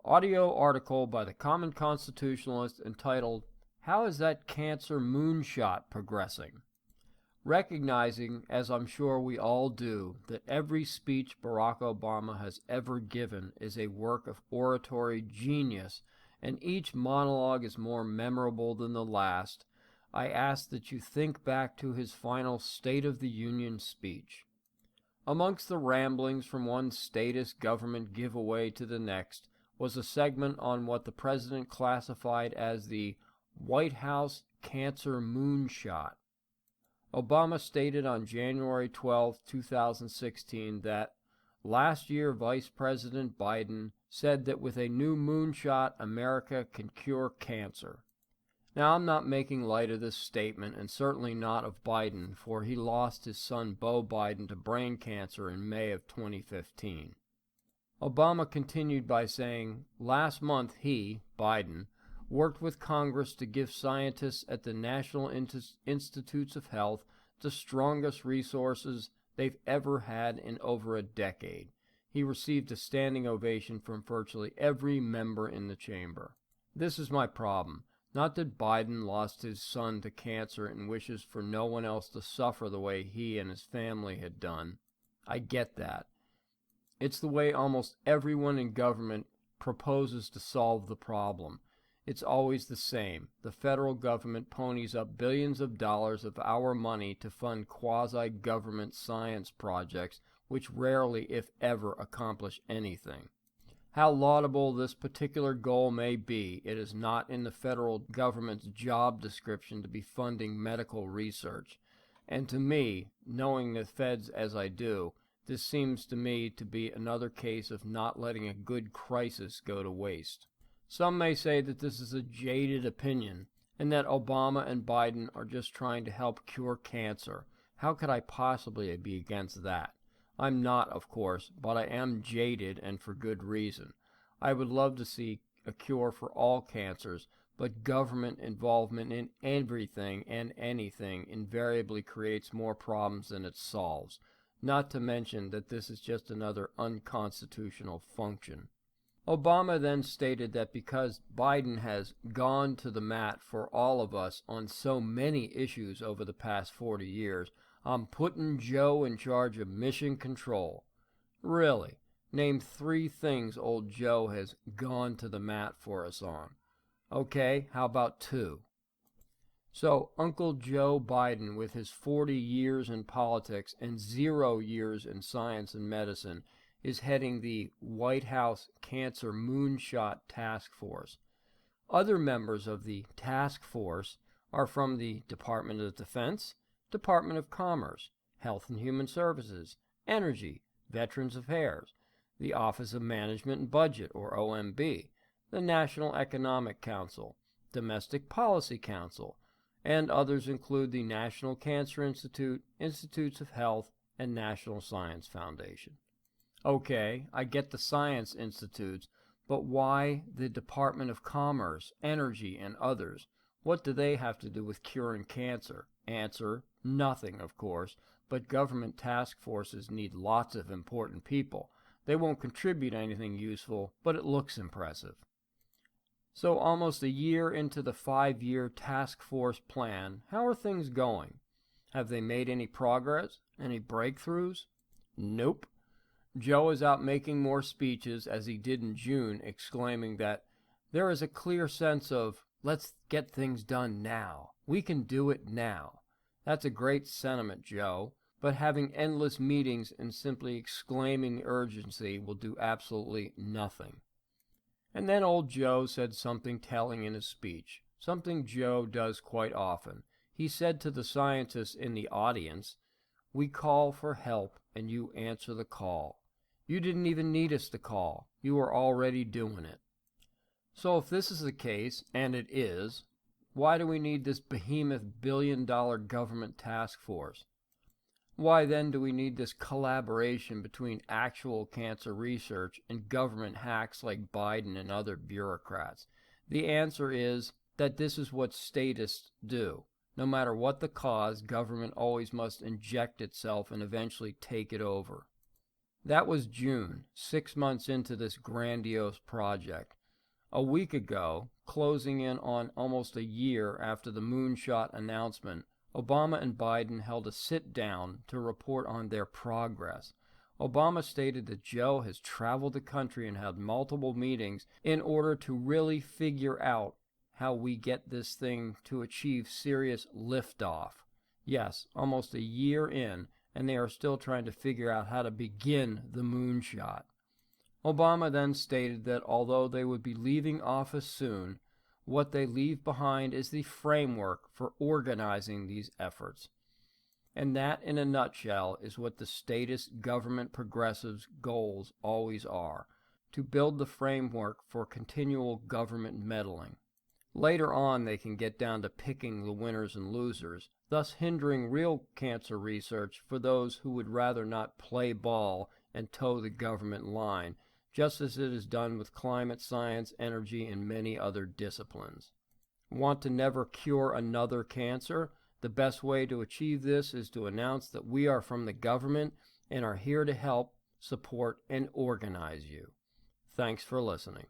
Audio article by the Common Constitutionalist entitled, "How is that Cancer Moonshot Progressing?" Recognizing, as I'm sure we all do, that every speech Barack Obama has ever given is a work of oratory genius, and each monologue is more memorable than the last, I ask that you think back to his final State of the Union speech. Amongst the ramblings from one statist government giveaway to the next was a segment on what the president classified as the White House Cancer Moonshot. Obama stated on January 12, 2016 that last year Vice President Biden said that with a new moonshot, America can cure cancer. Now, I'm not making light of this statement, and certainly not of Biden, for he lost his son Beau Biden to brain cancer in May of 2015. Obama continued by saying, last month he, Biden, worked with Congress to give scientists at the National Institutes of Health the strongest resources they've ever had in over a decade. He received a standing ovation from virtually every member in the chamber. This is my problem. Not that Biden lost his son to cancer and wishes for no one else to suffer the way he and his family had done. I get that. It's the way almost everyone in government proposes to solve the problem. It's always the same. The federal government ponies up billions of dollars of our money to fund quasi-government science projects which rarely, if ever, accomplish anything. How laudable this particular goal may be, it is not in the federal government's job description to be funding medical research. And to me, knowing the feds as I do, this seems to me to be another case of not letting a good crisis go to waste. Some may say that this is a jaded opinion, and that Obama and Biden are just trying to help cure cancer. How could I possibly be against that? I'm not, of course, but I am jaded, and for good reason. I would love to see a cure for all cancers, but government involvement in everything and anything invariably creates more problems than it solves, not to mention that this is just another unconstitutional function. Obama then stated that because Biden has gone to the mat for all of us on so many issues over the past 40 years, I'm putting Joe in charge of mission control. Really? Name 3 things old Joe has gone to the mat for us on. Okay, how about 2? So Uncle Joe Biden, with his 40 years in politics and 0 years in science and medicine, is heading the White House Cancer Moonshot Task Force. Other members of the task force are from the Department of Defense, Department of Commerce, Health and Human Services, Energy, Veterans Affairs, the Office of Management and Budget, or OMB, the National Economic Council, Domestic Policy Council, and others include the National Cancer Institute, Institutes of Health, and National Science Foundation. Okay, I get the science institutes, but why the Department of Commerce, Energy, and others? What do they have to do with curing cancer? Answer, nothing, of course, but government task forces need lots of important people. They won't contribute anything useful, but it looks impressive. So almost a year into the 5-year task force plan, how are things going? Have they made any progress? Any breakthroughs? Nope. Joe is out making more speeches, as he did in June, exclaiming that there is a clear sense of, let's get things done now. We can do it now. That's a great sentiment, Joe, but having endless meetings and simply exclaiming urgency will do absolutely nothing. And then old Joe said something telling in his speech, something Joe does quite often. He said to the scientists in the audience, "We call for help and you answer the call. You didn't even need us to call. You were already doing it." So if this is the case, and it is, why do we need this behemoth billion-dollar government task force? Why then do we need this collaboration between actual cancer research and government hacks like Biden and other bureaucrats? The answer is that this is what statists do. No matter what the cause, government always must inject itself and eventually take it over. That was June, 6 months into this grandiose project. A week ago, closing in on almost a year after the moonshot announcement, Obama and Biden held a sit-down to report on their progress. Obama stated that Joe has traveled the country and had multiple meetings in order to really figure out how we get this thing to achieve serious liftoff. Yes, almost a year in, and they are still trying to figure out how to begin the moonshot. Obama then stated that although they would be leaving office soon, what they leave behind is the framework for organizing these efforts. And that, in a nutshell, is what the statist government progressives' goals always are, to build the framework for continual government meddling. Later on, they can get down to picking the winners and losers, thus hindering real cancer research for those who would rather not play ball and toe the government line, just as it is done with climate science, energy, and many other disciplines. Want to never cure another cancer? The best way to achieve this is to announce that we are from the government and are here to help, support, and organize you. Thanks for listening.